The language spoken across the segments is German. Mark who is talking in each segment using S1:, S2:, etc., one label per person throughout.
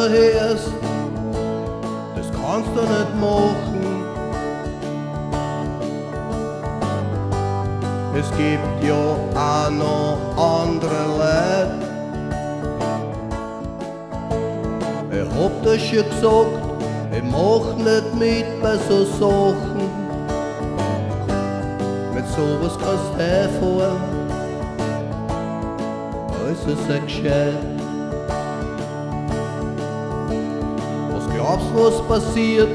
S1: hinterherst, das kannst du nicht machen. Es gibt ja auch noch andere Leute. Ich hab das schon gesagt, ich mach nicht mit bei so Sachen. Mit sowas kannst du heimfahren, alles ist ein gescheit. Was glaubst du, was passiert,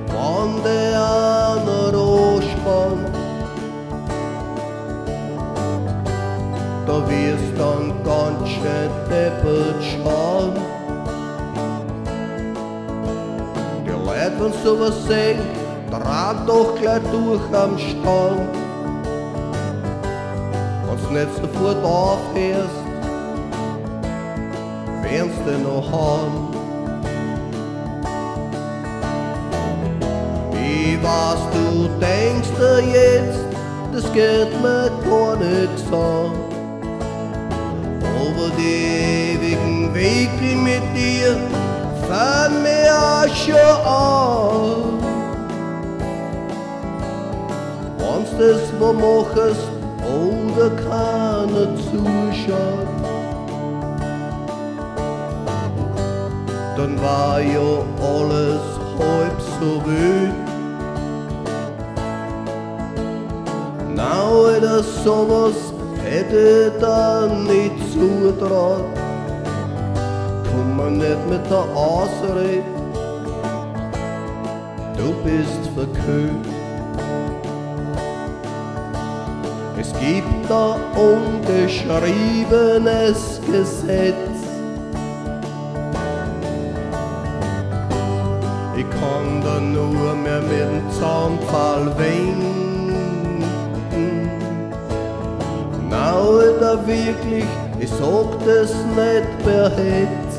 S1: wenn der einer anspannt? Da wirst dann ganz schön deppert schauen. Die Leute, wenn sie sowas sehen, drehen doch gleich durch am Stand. Wenn's nicht sofort aufhörst, werden's dir noch haben. Ich weiß, du denkst dir jetzt, das geht mir gar nichts an. Aber die ewigen Wege mit dir fangen mir auch schon an. Wenn's das wo machst oder keiner zuschaut, dann war ja alles halb so wild. Na, Alter, sowas hätte dann nicht zutraut. Komm mir nicht mit der Ausrede, du bist verkühlt. Es gibt da ungeschriebenes Gesetz. Ich kann da nur mehr mit dem Zaunpfahl winken. Na, Alter, wirklich, ich sag das nicht per Hetz.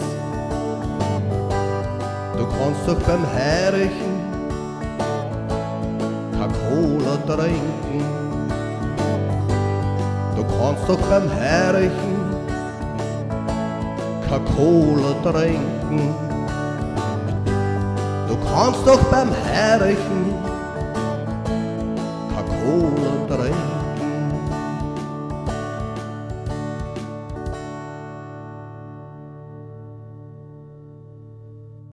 S1: Du kannst doch beim Heirichen keine Cola trinken. Du kannst doch beim Heirichen keine Cola trinken. Du kannst doch beim Heirichen keine Cola